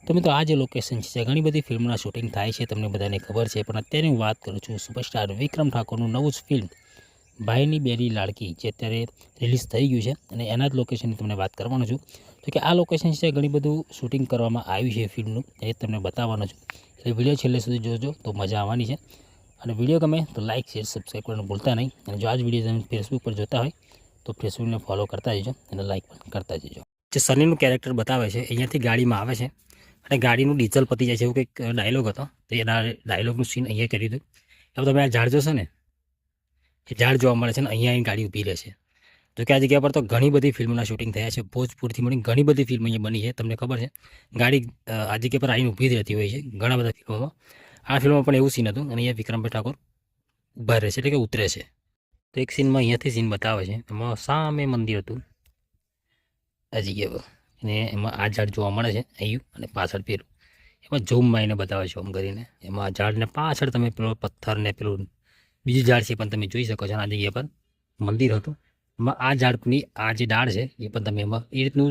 તો મિત્રો આ જે લોકેશન છે ઘણી બધી ફિલ્મના શૂટિંગ થાય છે, તમને બધાને ખબર છે, પણ અત્યારે હું વાત કરું છું સુપરસ્ટાર વિક્રમ ઠાકોરનું નવું જ ફિલ્મ ભાઈની બેરી લાડકી જે અત્યારે રિલીઝ થઈ ગયું છે અને એના જ લોકેશનની તમને વાત કરવાનો છું. તો કે આ લોકેશન છે ઘણી બધું શૂટિંગ કરવામાં આવ્યું છે ફિલ્મનું, એ તમને બતાવવાનો છું. એટલે વિડીયો છેલ્લે સુધી જોજો તો મજા આવવાની છે. અને વિડીયો ગમે તો લાઇક શેર સબસ્ક્રાઈબ કરવાનું ભૂલતા નહીં. અને જો આ જ વિડીયો તમે ફેસબુક પર જોતા હોય તો ફેસબુકને ફોલો કરતા જજો અને લાઇક પણ કરતા જજો. જે સનીનું કેરેક્ટર બતાવે છે અહીંયાથી ગાડીમાં આવે છે અને ગાડીનું ડીઝલ પતી જાય છે એવું કંઈક ડાયલોગ હતો, તો એના ડાયલોગનું સીન અહીંયા કર્યું હતું. હવે તમે આ ઝાડ જોશો ને, એ ઝાડ જોવા મળે છે ને અહીંયા અહીં ગાડી ઊભી રહે છે. તો કે આ જગ્યા પર તો ઘણી બધી ફિલ્મોના શૂટિંગ થયા છે, ભોજપુરથી મળી ઘણી બધી ફિલ્મ અહીંયા બની છે. તમને ખબર છે ગાડી આ જગ્યા પર આવીને ઊભી રહેતી હોય છે ઘણા બધા ફિલ્મોમાં. આ ફિલ્મમાં પણ એવું સીન હતું અને અહીંયા વિક્રમભાઈ ઠાકોર ઊભા રહે છે, એટલે કે ઉતરે છે. તો એક સીનમાં અહીંયાથી સીન બતાવે છે, એમાં સામે મંદિર હતું આ જગ્યા પર, અને એમાં આ ઝાડ જોવા મળે છે અહીં અને પાછળ પેલું એમાં ઝૂમ મારીને બતાવે છે ઓમ કરીને. એમાં આ ઝાડને પાછળ તમે પેલો પથ્થર ને પેલું બીજું ઝાડ છે પણ તમે જોઈ શકો છો. આ જગ્યા પર મંદિર હતું, એમાં આ ઝાડની આ જે ડાળ છે એ પણ તમે એમાં એ રીતનું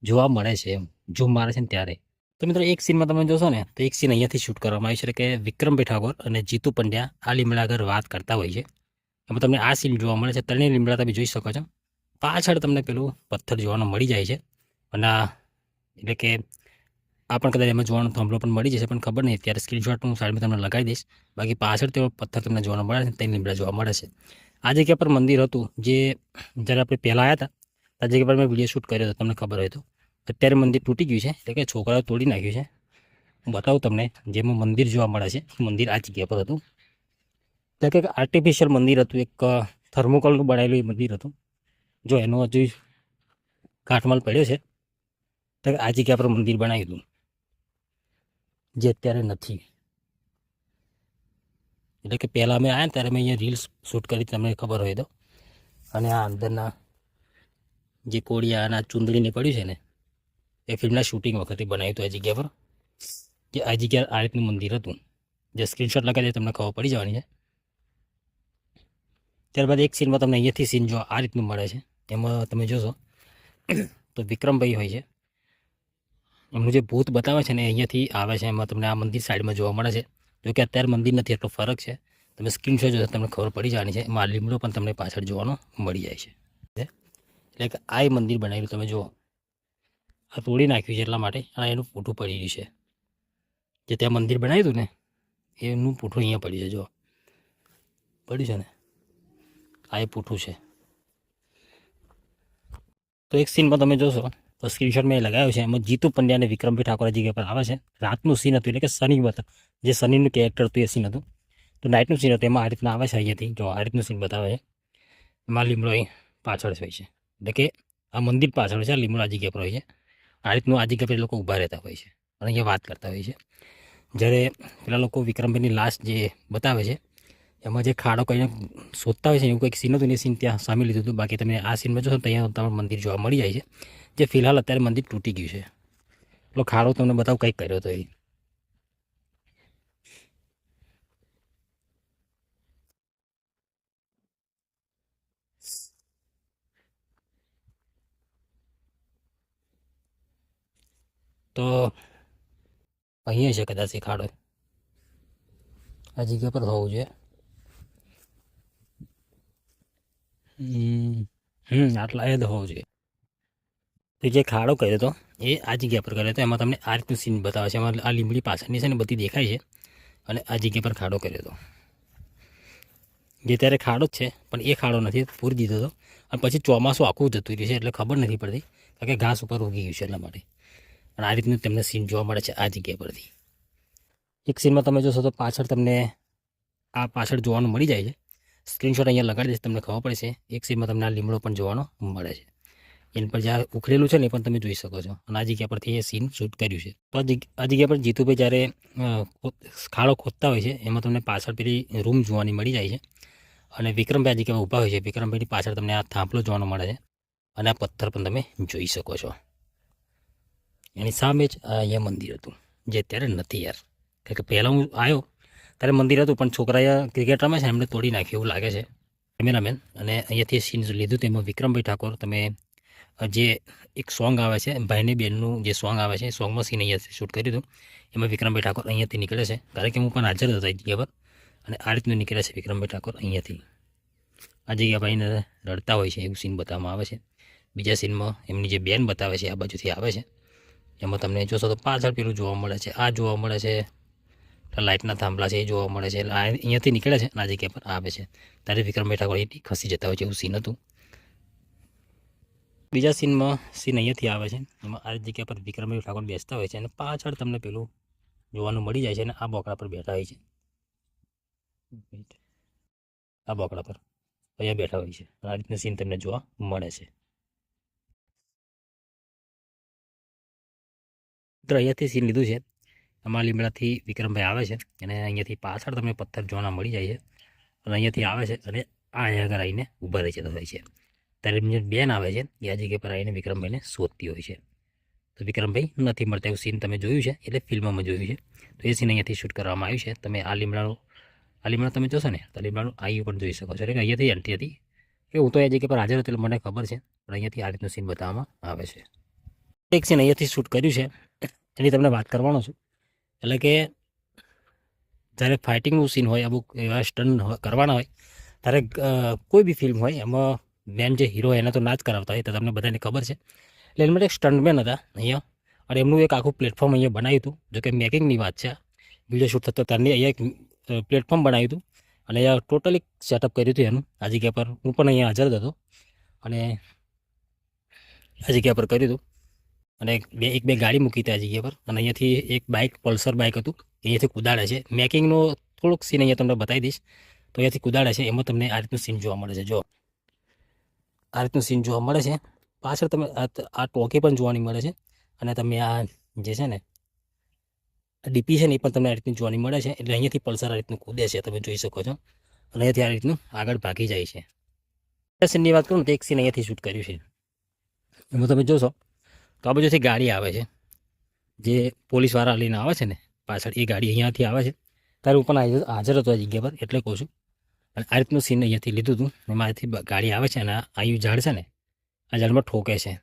જોવા મળે છે, એમ ઝૂમ મારે છે ને ત્યારે. તો મિત્રો એક સીનમાં તમે જોશો ને તો એક સીન અહીંયાથી શૂટ કરવામાં આવ્યું છે કે વિક્રમભાઈ ઠાકોર અને જીતુ પંડ્યા આ લીમડા આગળ વાત કરતા હોય છે. એમાં તમને આ સીન જોવા મળે છે, ત્રણેય લીમડા તમે જોઈ શકો છો. પાછળ તમને પેલું પથ્થર જોવાનું મળી જાય છે અને એટલે કે આ પણ કદાચ એમાં જોવાનો થાંભલો પણ મળી જશે, પણ ખબર નહીં અત્યારે સ્ક્રીનશોટ હું સાઈડમાં તમને લગાવી દઈશ. બાકી પાછળ તેઓ પથ્થર તમને જોવા મળે છે, ત્રણ લીમડા જોવા મળે છે. આ જગ્યા પર મંદિર હતું જે જ્યારે આપણે પહેલાં આવ્યા હતા આ જગ્યા પર મેં વિડીયો શૂટ કર્યો હતો, તમને ખબર હોય તો. અત્યારે મંદિર તૂટી ગયું છે, એટલે કે છોકરાઓ તોડી નાખ્યું છે. હું બતાવું તમને, જેમાં મંદિર જોવા મળે છે એ મંદિર આ જગ્યા પર હતું. એટલે કે આર્ટિફિશિયલ મંદિર હતું, એક થર્મોકોલનું બનાવેલું મંદિર હતું. જો એનો હજુ કાટમાળ પડ્યો છે, તો આ જગ્યા પર મંદિર બનાવ્યું હતું જે અત્યારે નથી. એટલે કે પહેલાં અમે આવ્યા ત્યારે મેં અહીંયા રીલ્સ શૂટ કરી, તમને ખબર હોય તો. અને આ અંદરના જે કોળિયા અને ચૂંદડીને પડ્યું છે ને એ ફિલ્મના શૂટિંગ વખતે બનાવ્યું હતું આ જગ્યા પર. જે આ જગ્યા આ રીતનું મંદિર હતું, જે સ્ક્રીનશોટ લગાવી તમને ખબર પડી જવાની છે. ત્યારબાદ એક સીનમાં તમને અહીંયાથી સીન જો આ રીતનું મળે છે, એમાં તમે જોશો તો વિક્રમભાઈ હોય છે, એમનું જે ભૂત બતાવે છે ને અહીંયાથી આવે છે. એમાં તમને આ મંદિર સાઈડમાં જોવા મળે છે. જો કે અત્યારે મંદિર નથી, એટલો ફરક છે. તમે સ્ક્રીનશોટ જોશો તમને ખબર પડી જવાની છે. એમાં લીમડો પણ તમને પાછળ જોવાનો મળી જાય છે. એટલે કે આ મંદિર બનાવેલું તમે જુઓ, આ તોડી નાખ્યું છે એટલા માટે, અને એનું પૂઠું પડી રહ્યું છે. જે ત્યાં મંદિર બનાવ્યું હતું ને એનું પૂઠું અહીંયા પડ્યું છે, જો પડ્યું છે ને આ એ પૂઠું છે. તો એક સીનમાં તમે જોશો તો સ્ક્રીનશોટ મેં લગાવ્યો છે, એમાં જીતુ પંડ્યા અને વિક્રમભાઈ ઠાકોર જગ્યા પર આવે છે. રાતનું સીન હતું, એટલે કે શનિ બતા જે શનિનું કેરેક્ટર હતું એ સીન હતું. તો નાઇટનું સીન હતું, એમાં આ રીતના આવે છે અહીંયાથી જો આ રીતનું સીન બતાવે છે. એમાં લીમડો અહીં પાછળ હોય છે, એટલે કે આ મંદિર પાછળ છે, આ લીમડો આ જગ્યા પર હોય છે. આ રીતનું આ જગ્યા પર લોકો ઊભા રહેતા હોય છે અને અહીંયા વાત કરતા હોય છે. જ્યારે પેલા લોકો વિક્રમભાઈની લાશ જે બતાવે છે એમાં જે ખાડો કરીને શોધતા હોય છે એવું કંઈક સીન હતું ને એ સીન ત્યાં સામે લીધું હતું. બાકી તમે આ સીનમાં જોશો તો અહીંયા તમને મંદિર જોવા મળી જાય છે, જે ફિલહાલ અત્યારે મંદિર તૂટી ગયું છે. એટલો ખાડો તમને બતાવું કંઈક કર્યો હતો એ. તો અહીંયા છે કદાચ એ ખાડો, આ જગ્યા પર હોવું જોઈએ. આટલા એ જ હોવું જોઈએ. તો જે ખાડો કર્યો હતો એ આ જગ્યા પર કર્યો હતો. એમાં તમને આ રીતનું સીન બતાવે છે. એમાં આ લીમડી પાછળની છે ને બધી દેખાય છે, અને આ જગ્યા પર ખાડો કર્યો હતો. જે ત્યારે ખાડો જ છે પણ એ ખાડો નથી, પૂરી દીધો હતો. અને પછી ચોમાસું આખું જતું રહ્યું છે એટલે ખબર નથી પડતી, કારણ કે ઘાસ ઉપર ઉગી ગયું છે એટલા માટે. અને આ રીતનું તમને સીન જોવા મળે છે આ જગ્યા પરથી. એક સીનમાં તમે જોશો તો પાછળ તમને આ પાછળ જોવાનું મળી જાય છે. સ્ક્રીનશોટ અહીંયા લગાડી દઈશ, તમને ખબર પડશે. એક સીનમાં તમને આ લીમડો પણ જોવાનો મળે છે. એની પર જ્યાં ઉખડેલું છે ને એ પણ તમે જોઈ શકો છો. અને આ જગ્યા પરથી એ સીન શૂટ કર્યું છે. તો આ જગ્યા પર જીતુભાઈ જ્યારે ખાડો ખોદતા હોય છે એમાં તમને પાછળ પેલી રૂમ જોવાની મળી જાય છે. અને વિક્રમભાઈ આ જગ્યામાં ઊભા હોય છે. વિક્રમભાઈની પાછળ તમને આ થાંભલો જોવાનો મળે છે, અને આ પથ્થર પણ તમે જોઈ શકો છો. એની સામે જ અહીંયા મંદિર હતું, જે અત્યારે નથી યાર. કારણ કે પહેલાં હું આવ્યો ત્યારે મંદિર હતું, પણ છોકરાએ ક્રિકેટ રમે છે એમને તોડી નાખ્યું એવું લાગે છે કેમેરામેન. અને અહીંયાથી સીન લીધું તેમાં વિક્રમભાઈ ઠાકોર તમે જે એક સોંગ આવે છે ભાઈની બેનનું જે સોંગ આવે છે એ સોંગમાં સીન અહીંયા શૂટ કર્યું હતું. એમાં વિક્રમભાઈ ઠાકોર અહીંયાથી નીકળે છે, કારણ કે હું પણ હાજર હતો એ જગ્યા પર. અને આ રીતનું નીકળે છે વિક્રમભાઈ ઠાકોર અહીંયાથી. આ જગ્યા ભાઈને રડતા હોય છે એવું સીન બતાવવામાં આવે છે. બીજા સીનમાં એમની જે બેન બતાવે છે આ બાજુથી આવે છે. એમાં તમને જોશો તો પાછળ પેલું જોવા મળે છે, આ જોવા મળે છે, લાઇટના થાંભલા છે એ જોવા મળે છે. એટલે અહીંયાથી નીકળે છે આ જગ્યા પર આવે છે ત્યારે વિક્રમભાઈ ઠાકોર અહીંથી ખસી જતા હોય છે એવું સીન હતું. બીજા સીનમાં સીન અહીંયાથી આવે છે. એમાં આ જગ્યા પર વિક્રમભાઈ ઠાકોર બેસતા હોય છે અને પાછળ તમને પેલું જોવાનું મળી જાય છે અને આ બોકડા પર બેઠા હોય છે. આ બોકડા પર અહીંયા બેઠા હોય છે. આ રીતના સીન તમને જોવા મળે છે. તો અહીંયાથી સીન લીધું છે. આમાં લીમડાથી વિક્રમભાઈ આવે છે અને અહીંયાથી પાછળ તમને પથ્થર જોવાના મળી જાય છે. અને અહીંયાથી આવે છે અને આ અહીંયા આગળ આવીને ઊભા રહી જતા હોય છે. ત્યારે એમની બેન આવે છે એ આ જગ્યા પર આવીને વિક્રમભાઈને શોધતી હોય છે. તો વિક્રમભાઈ નથી મળતા એવું સીન તમે જોયું છે, એટલે ફિલ્મમાં જોયું છે. તો એ સીન અહીંયાથી શૂટ કરવામાં આવ્યું છે. તમે આ લીમડા તમે જોશો ને તો લીમડાનું આયુ પણ જોઈ શકો છો. એટલે અહીંયાથી એન્ટ્રી હતી કે હું તો એ જગ્યા પર હાજર હતો એટલે મને ખબર છે, પણ અહીંયાથી આ રીતનું સીન બતાવવામાં આવે છે. એક સીન અહીંયાથી શૂટ કર્યું છે એની તમને વાત કરવાનો છું. એટલે કે જ્યારે ફાઇટિંગનું સીન હોય, અમુક એવા સ્ટન કરવાના હોય ત્યારે કોઈ બી ફિલ્મ હોય એમાં મેન જે હીરો એને તો ના જ કરાવતા હોય તો તમને બધાને ખબર છે. એટલે એના માટે એક સ્ટન્ટમેન હતા અહીંયા અને એમનું એક આખું પ્લેટફોર્મ અહીંયા બનાવ્યું હતું. જો કે મેકિંગની વાત છે, વિડીયો શૂટ થતો ત્યારની અહીંયા એક પ્લેટફોર્મ બનાવ્યું હતું અને અહીંયા ટોટલી સેટઅપ કર્યું હતું એનું. આ જગ્યા પર હું પણ અહીંયા હાજર હતો અને આ જગ્યા પર કર્યું હતું. અને એક બે ગાડી મૂકી હતી આ જગ્યા પર અને અહીંયાથી એક બાઇક, પલ્સર બાઇક હતું, અહીંયાથી કુદાડે છે. મેકિંગનો થોડોક સીન અહીંયા તમને બતાવી દઈશ. તો અહીંયાથી કુદાડે છે, એમાં તમને આ રીતનું સીન જોવા મળે છે. જો આ રીતનું સીન જોવા મળે છે. પાછળ તમે આ ટોકી પણ જોવાની મળે છે અને તમે આ જે છે ને ડીપી છે ને એ પણ તમને આ રીતનું જોવાની મળે છે. એટલે અહીંયાથી પલ્સર આ રીતનું કૂદે છે, તમે જોઈ શકો છો. અને અહીંયાથી આ રીતનું આગળ ભાગી જાય છે. સીનની વાત કરું તો એક સીન અહીંયાથી શૂટ કર્યું છે. એમાં તમે જોશો તો આ બાજુથી ગાડી આવે છે, જે પોલીસવાળા લઈને આવે છે ને પાછળ, એ ગાડી અહીંયાથી આવે છે. ત્યારે હું પણ હાજર હતો આ જગ્યા પર, એટલે કહું છું. અને આ રીતનું સીન અહીંયાથી લીધું હતું. એમાંથી ગાડી આવે છે અને આયુ ઝાડ છે ને આ ઝાડમાં ઠોકે છે.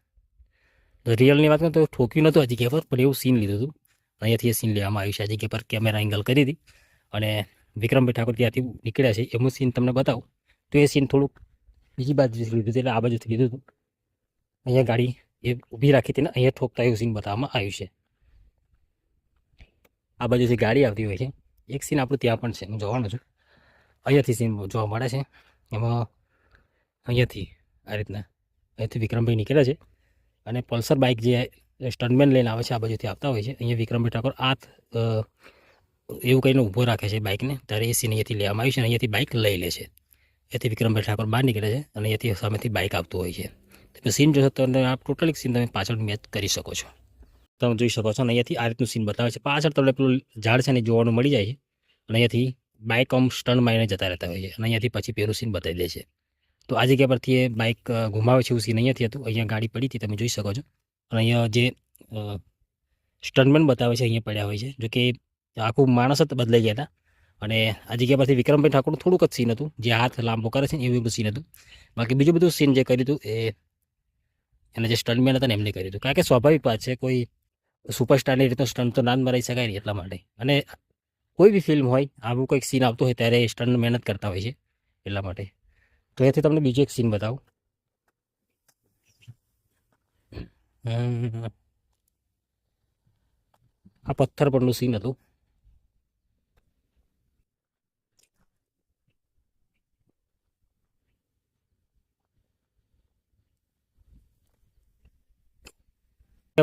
તો રિયલની વાત કરું તો ઠોક્યું નહોતું આ જગ્યા પર, પણ એવું સીન લીધું હતું. અહીંયાથી એ સીન લેવામાં આવ્યું છે. આ જગ્યા પર કેમેરા એંગલ કરી હતી અને વિક્રમભાઈ ઠાકોર ત્યાંથી નીકળ્યા છે એનું સીન તમને બતાવું તો એ સીન થોડુંક બીજી બાજુથી લીધું હતું, એટલે આ બાજુથી લીધું હતું. અહીંયા ગાડી એ ઊભી રાખી હતી ને અહીંયા ઠોકતા એવું સીન બતાવવામાં આવ્યું છે. આ બાજુથી ગાડી આવતી હોય છે. એક સીન આપણું ત્યાં પણ છે, હું જોવાનો છું. અહીંયાથી સીન જોવા મળે છે. એમાં અહીંયાથી આ રીતના અહીંયાથી વિક્રમભાઈ નીકળ્યા છે અને પલ્સર બાઇક જે સ્ટન્ટમેન લઈને આવે છે આ બાજુથી આવતા હોય છે. અહીંયા વિક્રમભાઈ ઠાકોર હાથ એવું કહીને ઊભો રાખે છે બાઇકને, ત્યારે એ સીન અહીંયાથી લેવામાં આવ્યું છે અને અહીંયાથી બાઇક લઈ લે છે. એથી વિક્રમભાઈ ઠાકોર બહાર નીકળે છે અને અહીંયાથી સામેથી બાઇક આવતું હોય છે. તમે સીન જોશો તો આ ટોટલ સીન તમે પાછળ મેચ કરી શકો છો. તમે જોઈ શકો છો અને અહીંયાથી આ રીતનું સીન બતાવે છે. પાછળ તમને પેલું ઝાડ છે ને જોવાનું મળી જાય છે અને અહીંયાથી બાઇક આમ સ્ટન્ટ મારીને જતા રહેતા હોય છે અને અહીંયાથી પછી પેલું સીન બતાવી દે છે. તો આ જગ્યા પરથી એ બાઇક ઘુમાવે છે એવું સીન અહીંયાથી હતું. અહીંયા ગાડી પડી હતી, તમે જોઈ શકો છો. અને અહીંયા જે સ્ટન્ટમેન બતાવે છે અહીંયા પડ્યા હોય છે. જો કે આખું માણસ જ બદલાઈ ગયા હતા. અને આ જગ્યા પરથી વિક્રમભાઈ ઠાકોરનું થોડુંક જ સીન હતું, જે હાથ લાંબો કરે છે ને એવું સીન હતું. બાકી બીજું બધું સીન જે કર્યું હતું એને જે સ્ટન્ટમેન હતા ને એમને કર્યું હતું. કારણ કે સ્વાભાવિક વાત છે, કોઈ સુપરસ્ટારની રીતનો સ્ટન્ટ તો ના જ મરાઈ શકાય નહીં, એટલા માટે. અને કોઈ બી ફિલ્મ હોય આવું કંઈક સીન આવતો હોય ત્યારે સ્ટન્ટ મહેનત કરતા હોય છે, એટલા માટે. તો એથી તમને બીજું એક સીન બતાવું. આ પથ્થર પરનું સીન હતું.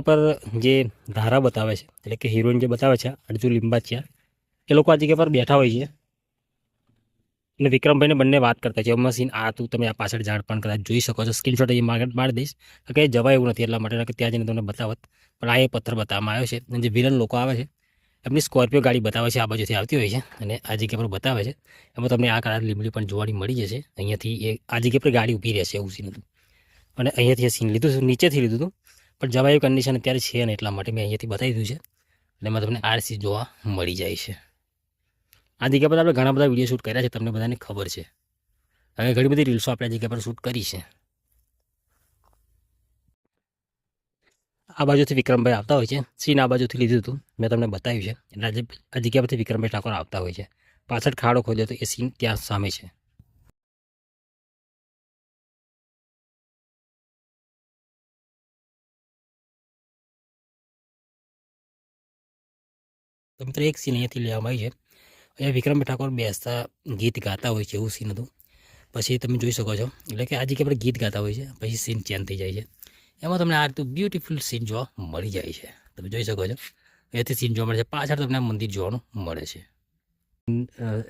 પર જે ધારા બતાવે છે, એટલે કે હિરોઈન જે બતાવે છે અર્જુ લિંબાચિયા, એ લોકો આ જગ્યા પર બેઠા હોય છે અને વિક્રમભાઈને બંને વાત કરતા છે. એમાં સીન આ હતું, તમે આ પાછળ ઝાડ પણ કદાચ જોઈ શકો છો. સ્ક્રીનશોટ અહીંયા મારી દઈશ, કે જવાય એવું નથી એટલા માટે, કે ત્યાં જઈને તમને બતાવત. પણ આ એ પથ્થર બતાવવામાં આવ્યો છે. અને જે વિલન લોકો આવે છે એમની સ્કોર્પિયો ગાડી બતાવે છે, આ બાજુથી આવતી હોય છે અને આ જગ્યા પર બતાવે છે. એમાં તમને આ કાળા લીમડી પણ જોવાની મળી જશે. અહીંયાથી એ આ જગ્યા પર ગાડી ઊભી રહેશે એવું સીન હતું. અને અહીંયાથી એ સીન લીધું હતું, નીચેથી લીધું હતું, પણ જવાય એવી કન્ડિશન અત્યારે છે ને એટલા માટે મેં અહીંયાથી બતાવી દીધું છે. અને એમાં તમને આરસી જોવા મળી જાય છે. આ જગ્યા પર આપણે ઘણા બધા વિડીયો શૂટ કર્યા છે, તમને બધાને ખબર છે. હવે ઘણી બધી રીલ્સો આપણે આ જગ્યા પર શૂટ કરી છે. આ બાજુથી વિક્રમભાઈ આવતા હોય છે. સીન આ બાજુથી લીધું હતું, મેં તમને બતાવ્યું છે. એટલે આજે આ જગ્યા પરથી વિક્રમભાઈ ઠાકોર આવતા હોય છે. પાછળ ખાડો ખોદ્યો હતો, એ સીન ત્યાં સામે છે. તો મિત્રો એક સીન અહીંયાથી લેવામાં આવી છે. અહીંયા વિક્રમભાઈ ઠાકોર બેસતા ગીત ગાતા હોય છે, એવું સીન હતું. પછી તમે જોઈ શકો છો, એટલે કે આ જગ્યા પર ગીત ગાતા હોય છે, પછી સીન ચેન્જ થઈ જાય છે. એમાં તમને આ રીતનું બ્યુટીફુલ સીન જોવા મળી જાય છે. તમે જોઈ શકો છો, અહીંયાથી સીન જોવા મળે છે. પાછળ તમને મંદિર જોવાનું મળે છે.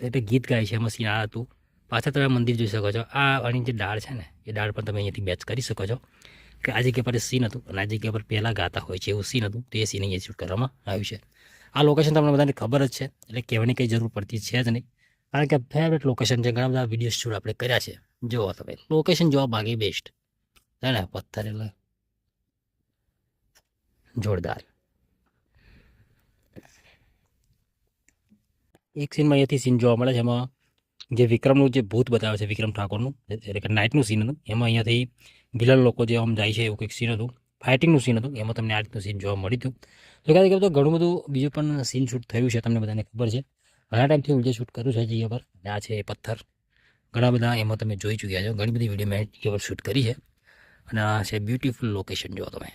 એટલે ગીત ગાય છે, એમાં સીન આ હતું. પાછળ તમે મંદિર જોઈ શકો છો. આ આની જે ડાળ છે ને, એ ડાળ પણ તમે અહીંયાથી મેચ કરી શકો છો કે આ જગ્યા પર સીન હતું અને આ જગ્યા પર પહેલાં ગાતા હોય છે એવું સીન હતું. તો એ સીન અહીંયા શૂટ કરવામાં આવ્યું છે. આ લોકેશન તમને બધાને ખબર જ છે, એટલે કહેવાની કંઈ જરૂર પડતી છે જ નહીં, કારણ કે ફેવરેટ લોકેશન છે. ઘણા બધા વિડીયો શૂટ આપણે કર્યા છે. જોવો તમે લોકેશન જોવા બાકી બેસ્ટ છે ને, પથ્થર એટલે જોરદાર. એક સીનમાં અહીંયાથી સીન જોવા મળે છે, એમાં જે વિક્રમનું જે ભૂત બતાવે છે, વિક્રમ ઠાકોરનું, એટલે કે નાઇટનું સીન હતું. એમાં અહીંયાથી વિલન લોકો જે આમ જાય છે એવું કંઈક સીન હતું. ફાઇટિંગનું સીન હતું, એમાં તમને આ રીતનું સીન જોવા મળ્યું હતું. તો કહે તો ઘણું બધું બીજું પણ સીન શૂટ થયું છે, તમને બધાને ખબર છે. ઘણા ટાઈમથી વિડીયો શૂટ કર્યું છે જગ્યા પર. આ છે પથ્થર, ઘણા બધા એમાં તમે જોઈ ચૂક્યા છો. ઘણી બધી વિડીયો મેં જગ્યા પર શૂટ કરી છે. અને આ છે બ્યુટીફુલ લોકેશન. જો તમે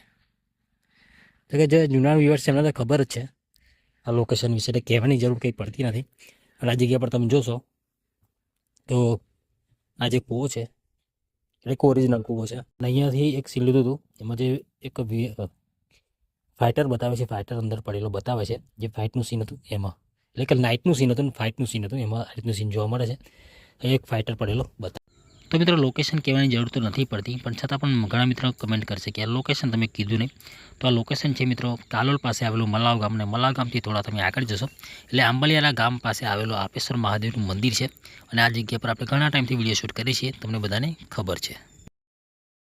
તો કે જે જૂના વ્યુઅર્સ છે એમને તો ખબર જ છે આ લોકેશન વિશે, એટલે કહેવાની જરૂર કંઈ પડતી નથી. અને આ જગ્યા પર તમે જોશો તો આ જે કૂવો છે એટલે ઓરિજિનલ કૂવો છે. અને અહીંયાથી એક સીન લીધું હતું, એમાં જે એક ફાઇટર બતાવે છે, ફાઇટર અંદર પડેલો બતાવે છે, જે ફાઇટનું સીન હતું એમાં, એટલે કે નાઇટનું સીન હતું, ફાઇટનું સીન હતું, એમાં આ રીતનું સીન જોવા મળે છે. એક ફાઇટર પડેલો બતાવે. તો મિત્રો લોકેશન કહેવાની જરૂર તો નથી પડતી, પણ છતાં પણ ઘણા મિત્રો કમેન્ટ કરશે કે આ લોકેશન તમે કીધું નહીં. તો આ લોકેશન છે મિત્રો કાલોલ પાસે આવેલું મલાવ ગામ, અને મલાવ ગામથી થોડા તમે આગળ જશો એટલે આંબલિયાના ગામ પાસે આવેલું આપેશ્વર મહાદેવનું મંદિર છે. અને આ જગ્યા પર આપણે ઘણા ટાઈમથી વિડીયો શૂટ કરીએ છીએ, તમને બધાને ખબર છે.